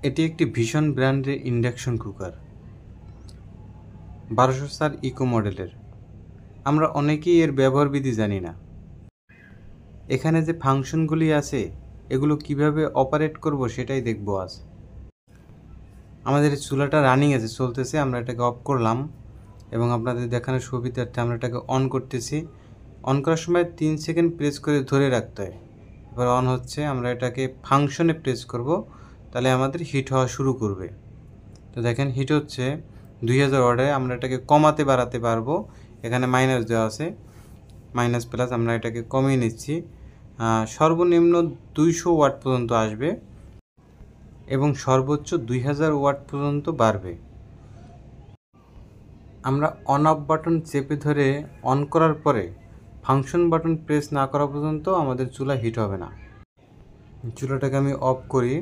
এটি একটি ভীষণ ব্র্যান্ডের ইন্ডাকশন কুকার, 1200 ইকো মডেলের। আমরা অনেকেই এর ব্যবহারবিধি জানি না। এখানে যে ফাংশনগুলি আছে এগুলো কিভাবে অপারেট করব সেটাই দেখব আজ। আমাদের চুলাটা রানিং আছে, চলতেছে। আমরা এটাকে অফ করলাম এবং আপনাদের দেখানোর সুবিধার্থে আমরা এটাকে অন করতেছি। অন করার সময় 3 সেকেন্ড প্রেস করে ধরে রাখতে হয়। এবার অন হচ্ছে। আমরা এটাকে ফাংশনে প্রেস করব, তাহলে আমাদের হিট হওয়া শুরু করবে। তো দেখেন হিট হচ্ছে 2000 ওয়াটে। আমরা এটাকে কমাতে বাড়াতে পারবো। এখানে মাইনাস দেওয়া আছে, মাইনাস প্লাস। আমরা এটাকে কমিয়ে নিচ্ছি। সর্বনিম্ন 200 ওয়াট পর্যন্ত আসবে এবং সর্বোচ্চ 2000 ওয়াট পর্যন্ত বাড়বে। আমরা অন অফ বাটন চেপে ধরে অন করার পরে ফাংশন বাটন প্রেস না করা পর্যন্ত আমাদের চুলা হিট হবে না। চুলাটাকে আমি অফ করি।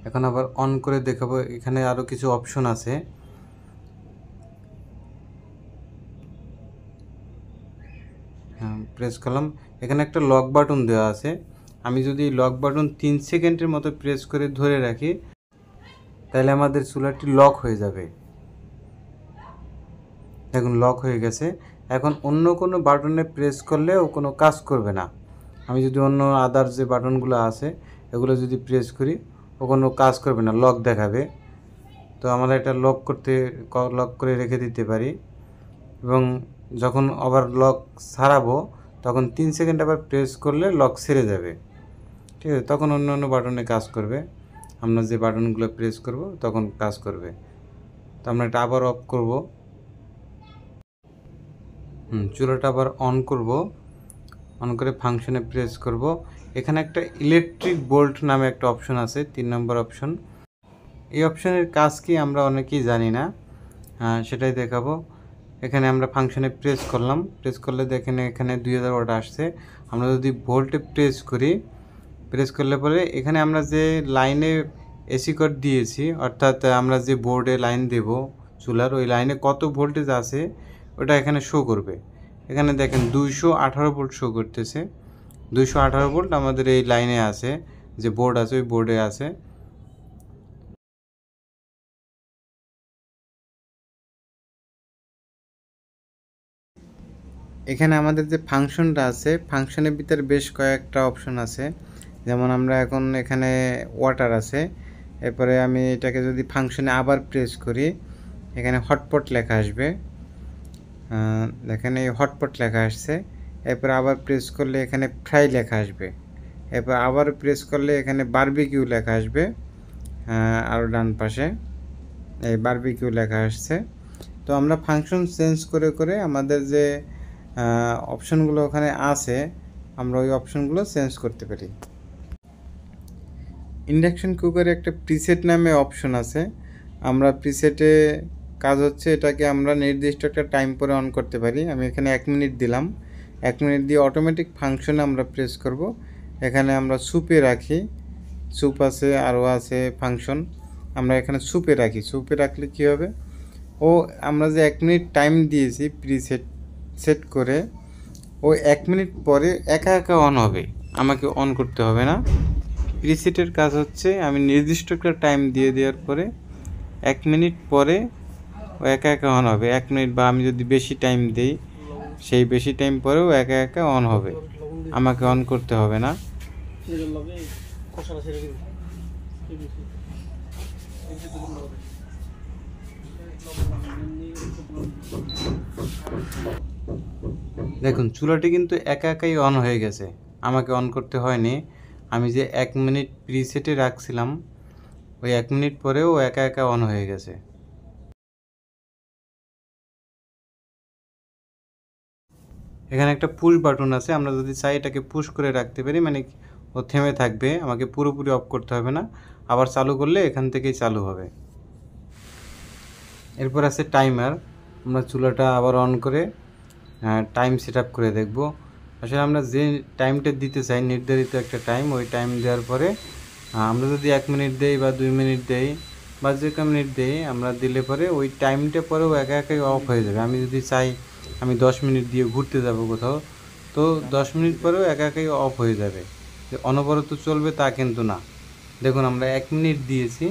এখন আবার অন করে দেখাবো। এখানে আরও কিছু অপশন আছে। প্রেস করলাম। এখানে একটা লক বাটন দেওয়া আছে। আমি যদি লক বাটন 3 সেকেন্ডের মতো প্রেস করে ধরে রাখি তাহলে আমাদের চুলাটি লক হয়ে যাবে। দেখুন লক হয়ে গেছে। এখন অন্য কোনো বাটনে প্রেস করলেও কোনো কাজ করবে না। আমি যদি অন্য আদার যে বাটনগুলো আছে এগুলো যদি প্রেস করি ও কোনো কাজ করবে না, লক দেখাবে। তো আমরা এটা লক করে রেখে দিতে পারি এবং যখন আবার লক ছাড়াবো তখন 3 সেকেন্ড আবার প্রেস করলে লক ছেড়ে যাবে। ঠিক আছে, তখন অন্য অন্য বাটনে কাজ করবে। আমরা যে বাটনগুলো প্রেস করব তখন কাজ করবে। তো আমরা এটা আবার অফ করব। চুলাটা আবার অন করব। অন করে ফাংশনে প্রেস করব। এখানে একটা ইলেকট্রিক বোল্ট নামে একটা অপশন আছে, 3 নম্বর অপশন। এই অপশনের কাজ কি আমরা অনেকেই জানি না, সেটাই দেখাবো। এখানে আমরা ফাংশনে প্রেস করলাম। প্রেস করলে দেখেন এখানে 2000 ওয়াট আসছে। আমরা যদি ভোল্টে প্রেস করি, প্রেস করলে পরে এখানে আমরা যে লাইনে এসি কোড দিয়েছি, অর্থাৎ আমরা যে বোর্ডে লাইন দেব চুলার, ওই লাইনে কত ভোল্টেজ আছে ওটা এখানে শো করবে। এখানে দেখেন 218 ভোল্ট শো করতেছে। 218 ভোল্ট আমাদের এই লাইনে আছে, যে বোর্ড আছে ওই বোর্ডে আছে। এখানে আমাদের যে ফাংশনটা আছে, ফাংশনের ভিতরে বেশ কয়েকটা অপশন আছে। যেমন আমরা এখন এখানে ওয়াটার আছে। এরপরে আমি এটাকে যদি ফাংশনে আবার প্রেস করি, এখানে হটপট লেখা আসবে। দেখেন এই হটপট লেখা আসছে। এরপর আবার প্রেস করলে এখানে ফ্রাই লেখা আসবে। এরপর আবার প্রেস করলে এখানে বারবিকিউ লেখা আসবে। আরও ডান পাশে এই বারবিকিউ লেখা আসছে। তো আমরা ফাংশন চেঞ্জ করে করে আমাদের যে অপশনগুলো ওখানে আছে আমরা ওই অপশনগুলো চেঞ্জ করতে পারি। ইন্ডাকশন কুকারে একটা প্রিসেট নামে অপশন আছে। আমরা প্রিসেটে কাজ হচ্ছে এটাকে আমরা নির্দিষ্ট একটা টাইম পরে অন করতে পারি। আমি এখানে 1 মিনিট দিলাম। 1 মিনিট দিয়ে অটোমেটিক ফাংশনে আমরা প্রেস করব। এখানে আমরা সুপে রাখি, সুপ আছে, আরও আছে ফাংশন। আমরা এখানে সুপে রাখি। সুপে রাখলে কী হবে, আমরা যে 1 মিনিট টাইম দিয়েছি সেট করে, ওই 1 মিনিট পরে একা একা অন হবে, আমাকে অন করতে হবে না। প্রিসেটের কাজ হচ্ছে আমি নির্দিষ্ট একটা টাইম দিয়ে দেওয়ার পরে 1 মিনিট পরে ও একা একা অন হবে। 1 মিনিট বা আমি যদি বেশি টাইম দিই, সেই বেশি টাইম পরেও একা একা অন হবে, আমাকে অন করতে হবে না। দেখুন চুলাটি কিন্তু একা একাই অন হয়ে গেছে, আমাকে অন করতে হয়নি। আমি যে 1 মিনিট প্রিসেটে রাখছিলাম, ওই 1 মিনিট পরেও একা একা অন হয়ে গেছে। এখানে একটা পুশ বাটন আছে। আমরা যদি চাই এটাকে পুশ করে রাখতে পারি, মানে ও থেমে থাকবে, আমাকে পুরোপুরি অফ করতে হবে না। আবার চালু করলে এখান থেকেই চালু হবে। এরপর আছে টাইমার। আমরা চুলাটা আবার অন করে টাইম সেট আপ করে দেখব। আসলে আমরা যে টাইমটা দিতে চাই, নির্ধারিত একটা টাইম, ওই টাইম দেওয়ার পরে আমরা যদি 1 মিনিট দেই বা 2 মিনিট দেই বা যে কোনো মিনিট দেই, আমরা দিলে পরে ওই টাইমটা পরেও একা একাই অফ হয়ে যাবে। আমি যদি চাই আমি 10 মিনিট দিয়ে ঘুরতে যাব কোথাও, তো 10 মিনিট পরেও একা একাই অফ হয়ে যাবে। যে অনবরত চলবে তা কিন্তু না। দেখুন আমরা 1 মিনিট দিয়েছি,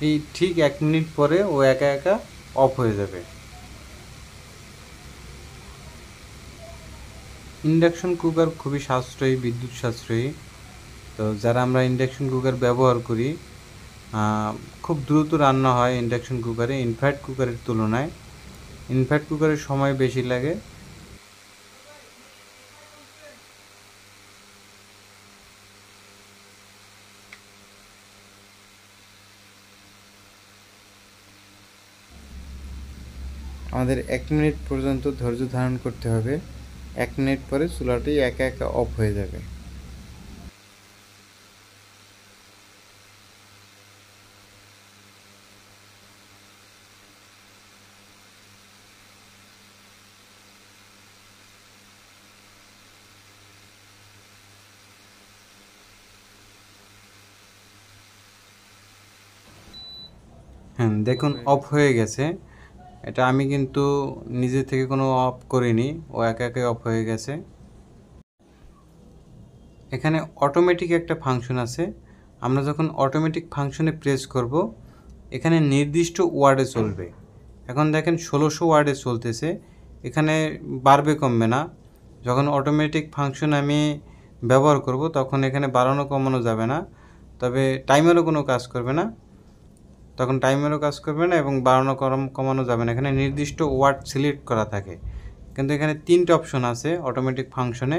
এই ঠিক 1 মিনিট পরে ও একা একা অফ হয়ে যাবে। ইন্ডাকশন কুকার খুবই সাশ্রয়ী, বিদ্যুৎ সাশ্রয়ী। তো যারা আমরা ইন্ডাকশন কুকার ব্যবহার করি, খুব দ্রুত রান্না হয় ইন্ডাকশন কুকারে ইনফ্যাক্ট কুকারের তুলনায়। ইনফ্যাক্ট কুকারের সময় বেশি লাগে। আমাদের 1 মিনিট পর্যন্ত ধৈর্য ধারণ করতে হবে। 1 মিনিট পরে চুলাটি একা একা অফ হয়ে যাবে। হ্যাঁ, দেখুন অফ হয়ে গেছে। এটা আমি কিন্তু নিজে থেকে কোনো অফ করিনি, ও একা একাই অফ হয়ে গেছে। এখানে অটোমেটিক একটা ফাংশন আছে। আমরা যখন অটোমেটিক ফাংশনে প্রেস করব, এখানে নির্দিষ্ট ওয়ার্ডে চলবে। এখন দেখেন 1600 ওয়ার্ডে চলতেছে, এখানে বাড়বে কমবে না। যখন অটোমেটিক ফাংশন আমি ব্যবহার করব তখন এখানে বাড়ানো কমানো যাবে না, তবে টাইমেরও কোনো কাজ করবে না। তখন টাইমেরও কাজ করবে না এবং বাড়ানো কমানো যাবে না। এখানে নির্দিষ্ট ওয়ার্ড সিলেক্ট করা থাকে, কিন্তু এখানে 3টে অপশন আছে অটোমেটিক ফাংশনে,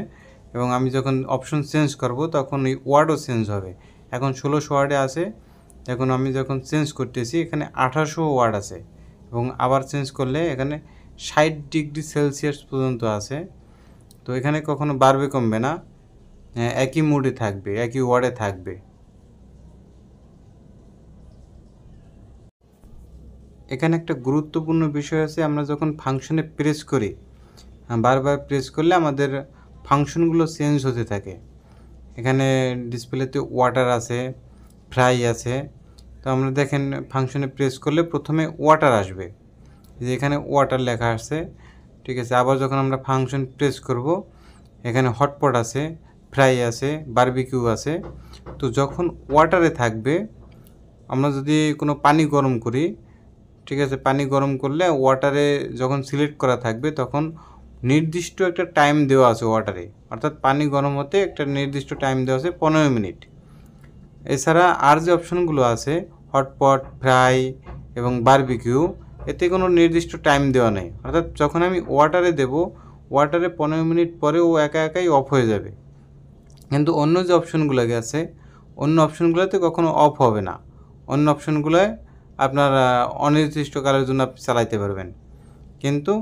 এবং আমি যখন অপশন চেঞ্জ করব তখন এই ওয়ার্ডও চেঞ্জ হবে। এখন 1600 ওয়ার্ডে আছে, এখন আমি যখন চেঞ্জ করতেছি এখানে 1800 ওয়ার্ড আছে, এবং আবার চেঞ্জ করলে এখানে 60 ডিগ্রি সেলসিয়াস পর্যন্ত আছে। তো এখানে কখনো বাড়বে কমবে না, একই মোডে থাকবে, একই ওয়ার্ডে থাকবে। এখানে একটা গুরুত্বপূর্ণ বিষয় আছে, আমরা যখন ফাংশনে প্রেস করি, বারবার প্রেস করলে আমাদের ফাংশনগুলো চেঞ্জ হতে থাকে। এখানে ডিসপ্লেতে ওয়াটার আছে, ফ্রাই আছে। তো আমরা দেখেন ফাংশনে প্রেস করলে প্রথমে ওয়াটার আসবে, যে এখানে ওয়াটার লেখা আছে, ঠিক আছে। আবার যখন আমরা ফাংশন প্রেস করব, এখানে হটপট আছে, ফ্রাই আছে, বারবিকিউ আছে। তো যখন ওয়াটারে থাকবে, আমরা যদি কোনো পানি গরম করি, ঠিক আছে, পানি গরম করলে ওয়াটারে যখন সিলেক্ট করা থাকবে তখন নির্দিষ্ট একটা টাইম দেওয়া আছে ওয়াটারে, অর্থাৎ পানি গরম হতে একটা নির্দিষ্ট টাইম দেওয়া আছে 15 মিনিট। এছাড়া আর যে অপশনগুলো আছে হটপট, ফ্রাই এবং বারবিকিউ, এতে কোনো নির্দিষ্ট টাইম দেওয়া নেই, অর্থাৎ যখন আমি ওয়াটারে দেব, ওয়াটারে 15 মিনিট পরে ও একা একাই অফ হয়ে যাবে। কিন্তু অন্য যে অপশনগুলো আছে, অন্য অপশনগুলোতে কখনো অফ হবে না। অন্য অপশনগুলোয় আপনার অনির্দিষ্টকালের জন্য আপনি চালাইতে পারবেন, কিন্তু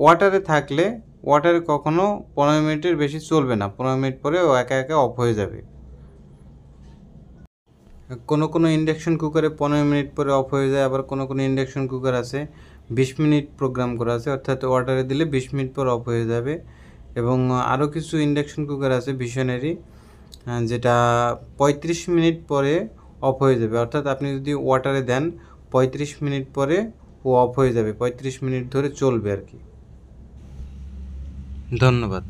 ওয়াটারে থাকলে ওয়াটারে কখনো 15 মিনিটের বেশি চলবে না। 15 মিনিট পরে ও একা একা অফ হয়ে যাবে। কোনো ইন্ডাকশন কুকারে 15 মিনিট পরে অফ হয়ে যায়, আবার কোনো ইন্ডাকশন কুকার আছে 20 মিনিট প্রোগ্রাম করা আছে, অর্থাৎ ওয়াটারে দিলে 20 মিনিট পর অফ হয়ে যাবে। এবং আরও কিছু ইন্ডাকশন কুকার আছে ভিশনারি, যেটা 35 মিনিট পরে অফ হয়ে যাবে, অর্থাৎ আপনি যদি ওয়াটারে দেন 35 মিনিট পরে ও অফ হয়ে যাবে, 35 মিনিট ধরে চলবে আর কি। ধন্যবাদ।